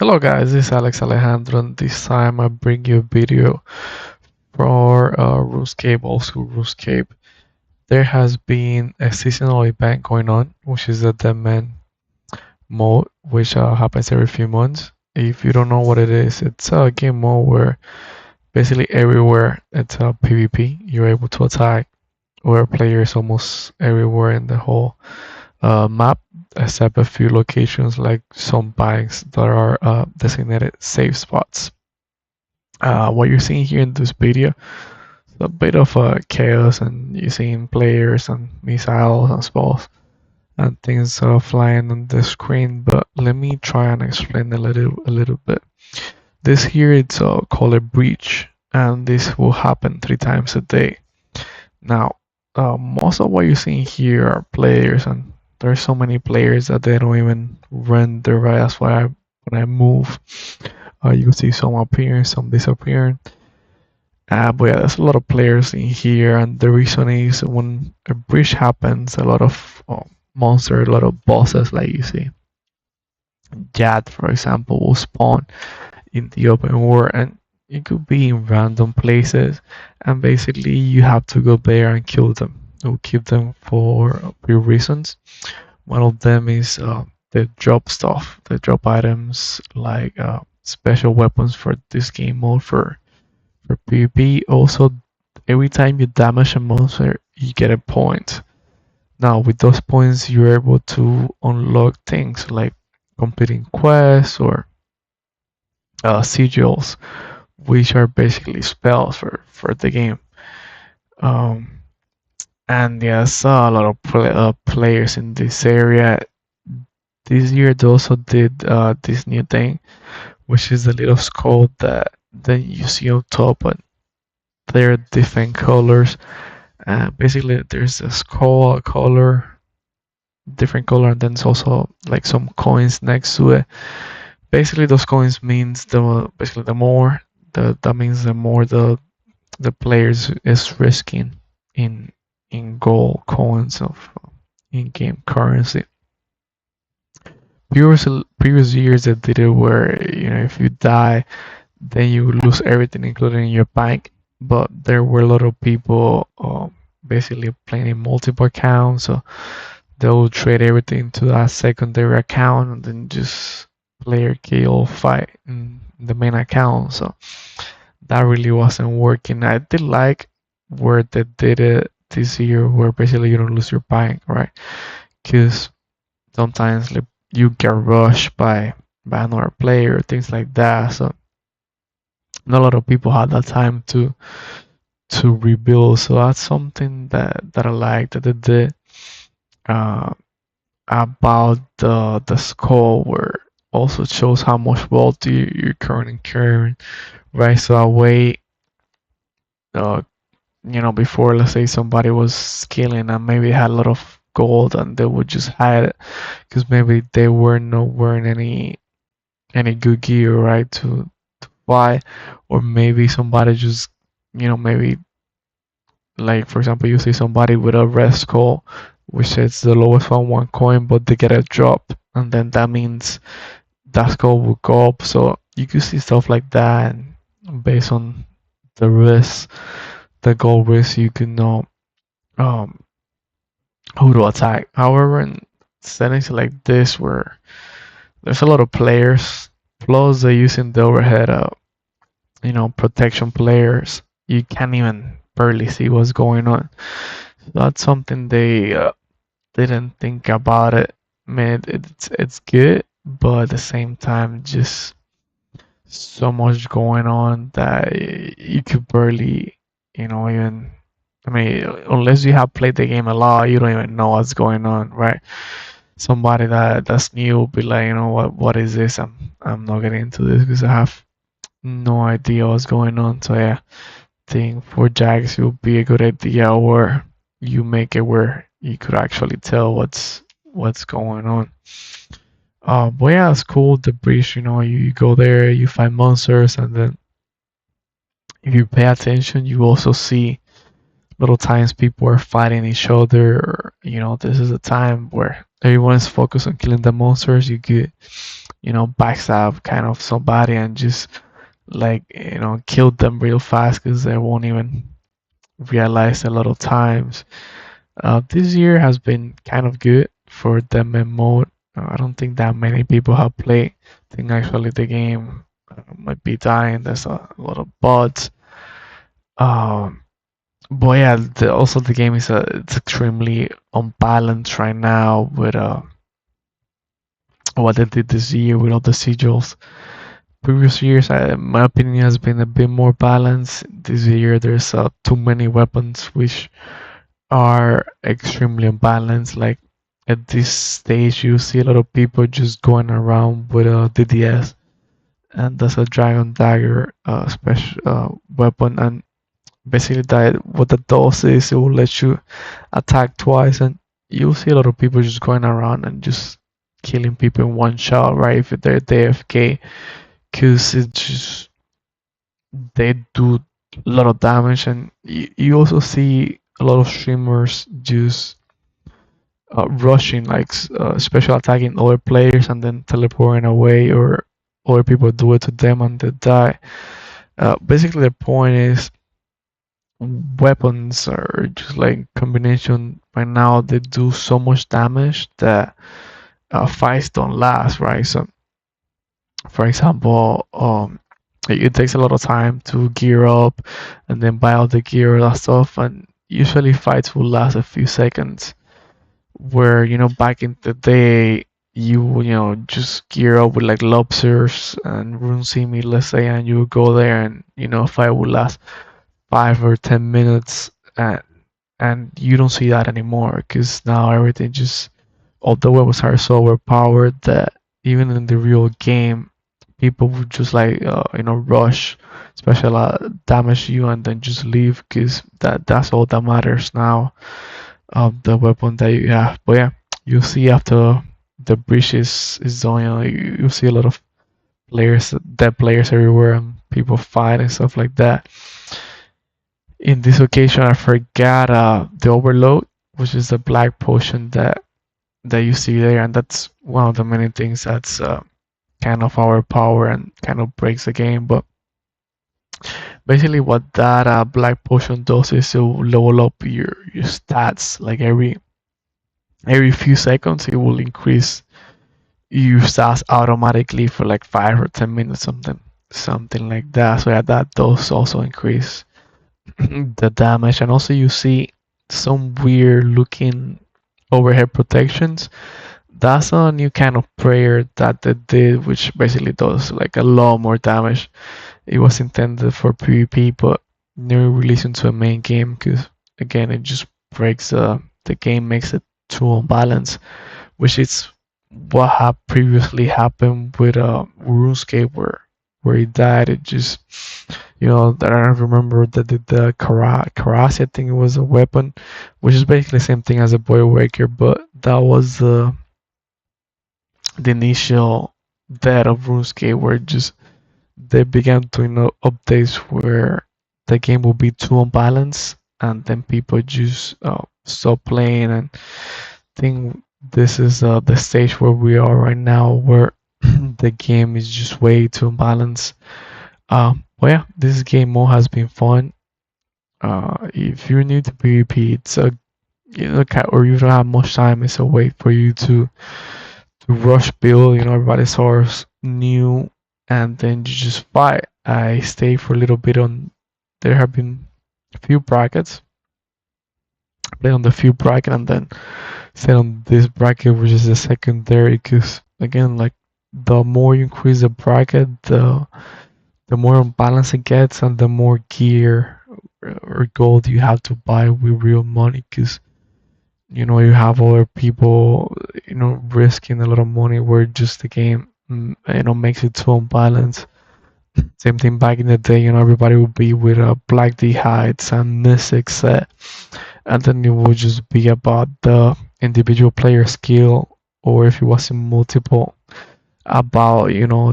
Hello guys, this is Alex Alejandro and this time I bring you a video for RuneScape, also RuneScape. There has been a seasonal event going on, which is the Deadman mode, which happens every few months. If you don't know what it is, it's a game mode where basically everywhere it's a PvP. You're able to attack other players almost everywhere in the whole map, except a few locations like some banks that are designated safe spots. What you're seeing here in this video is a bit of chaos, and you're seeing players and missiles and spells and things flying on the screen. But let me try and explain a little bit. This here it's called a breach, and this will happen 3 times a day. Now, most of what you're seeing here are players, and there's so many players that they don't even render right. That's why when I move, you can see some appearing, some disappearing. But yeah, there's a lot of players in here, and the reason is when a breach happens, a lot of monsters, a lot of bosses, like you see, Jad, for example, will spawn in the open world, and it could be in random places, and basically you have to go there and kill them. You'll keep them for a few reasons. One of them is they drop stuff, they drop items like special weapons for this game mode for PvP. Also, every time you damage a monster, you get a point. Now, with those points, you're able to unlock things like completing quests or sigils, which are basically spells for the game. Um, and yes, a lot of players in this area. This year, they also did this new thing, which is the little skull that you see on top, and they're different colors. Basically, there's a skull color, different color, and then it's also like some coins next to it. Basically, those coins means the more that means the more the players is risking in gold coins of in-game currency. Previous years they did it where if you die, then you lose everything, including your bank. But there were a lot of people basically playing in multiple accounts, so they'll trade everything to that secondary account and then just player kill fight in the main account. So that really wasn't working. I did like where they did it this year, where basically you don't lose your bank, right? Because sometimes like, you get rushed by another player, things like that. So not a lot of people had that time to rebuild. So that's something that I like that they did. Uh, about the score, where also shows how much wealth you're currently carrying, right? So that way, uh, before, let's say somebody was scaling and maybe had a lot of gold, and they would just hide it because maybe they were not wearing any good gear, right, to buy, or maybe somebody just, maybe like for example, you see somebody with a red skull, which is the lowest one coin, but they get a drop, and then that means that skull will go up. So you could see stuff like that, and based on the risk, the gold risk, you can know um, who to attack. However, in settings like this, where there's a lot of players, plus they're using the overhead, protection players, you can't even barely see what's going on. So that's something they didn't think about it. Man, it's good, but at the same time, just so much going on that you could barely, even. I mean, unless you have played the game a lot, you don't even know what's going on, right? Somebody that's new will be like, what is this? I'm not getting into this because I have no idea what's going on. So yeah, I think for jagex it would be a good idea where you make it where you could actually tell what's going on. But yeah, it's cool. The breach, you go there, you find monsters, and then if you pay attention, you also see little times people are fighting each other. Or, this is a time where everyone is focused on killing the monsters. You get backstab kind of somebody and just like kill them real fast because they won't even realize a lot of times. This year has been kind of good for DMM mode. I don't think that many people have played. I think actually the game might be dying. There's a lot of bots. Um, but yeah, also the game is it's extremely unbalanced right now with what they did this year with all the sigils. Previous years, my opinion has been a bit more balanced. This year, there's too many weapons which are extremely unbalanced. Like at this stage, you see a lot of people just going around with a DDS, and that's a dragon dagger special weapon. And basically, that what that does is it will let you attack twice, and you'll see a lot of people just going around and just killing people in one shot, right? If they're AFK, because it just they do a lot of damage, and you also see a lot of streamers just rushing, like special attacking other players and then teleporting away, or other people do it to them and they die. Basically, the point is weapons are just like combination. Right now, they do so much damage that fights don't last, right? So, for example, it takes a lot of time to gear up and then buy all the gear and stuff, and usually fights will last a few seconds. Where back in the day, you just gear up with like lobsters and runescape, let's say, and you would go there and fight would last 5 or 10 minutes, and you don't see that anymore because now everything just all the weapons are so overpowered that even in the real game, people would just like rush, special damage you, and then just leave because that's all that matters now of the weapon that you have. But yeah, you see after the breach is done, you see a lot of players, dead players everywhere, and people fight and stuff like that. In this occasion, I forgot the overload, which is the black potion that you see there, and that's one of the many things that's kind of our power and kind of breaks the game. But basically, what that black potion does is to level up your stats. Like every few seconds, it will increase your stats automatically for like 5 or 10 minutes, something like that. So yeah, that does also increase the damage, and also you see some weird looking overhead protections. That's a new kind of prayer that they did, which basically does like a lot more damage. It was intended for PvP, but never released into a main game because again, it just breaks the game, makes it too unbalanced, which is what had previously happened with RuneScape, where he died. It just I don't remember that the Karasi, I think it was a weapon, which is basically the same thing as a Boy Waker, but that was the initial death of RuneScape, where just they began doing updates where the game will be too unbalanced, and then people just stop playing. And I think this is the stage where we are right now, where the game is just way too unbalanced. Well, yeah, this game mode has been fun. If you're new to PvP, it's a or you don't have much time, it's a way for you to rush build. Everybody's source new, and then you just fight. I stay for a little bit on. There have been a few brackets. Play on the few bracket, and then stay on this bracket, which is the secondary. Because again, like the more you increase the bracket, the more unbalanced it gets, and the more gear or gold you have to buy with real money. Because you have other people risking a lot of money where just the game makes it too unbalanced. Same thing back in the day, everybody would be with black D hides and Mystic set, and then it would just be about the individual player skill, or if it was in multiple, about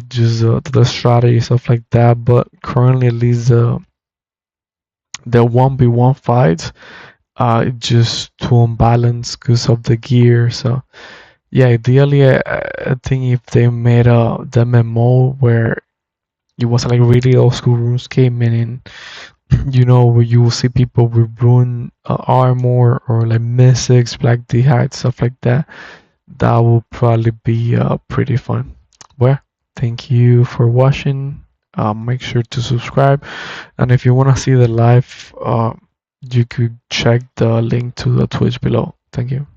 just the strategy, stuff like that. But currently, at least the 1v1 fights, just too unbalanced because of the gear. So Yeah, ideally, I think if they made the memo where it was like really old school RuneScape, meaning where you will see people with rune armor or like mystics, black d'hide, stuff like that. That will probably be pretty fun. Well, thank you for watching. Make sure to subscribe, and if you want to see the live, you could check the link to the Twitch below. Thank you.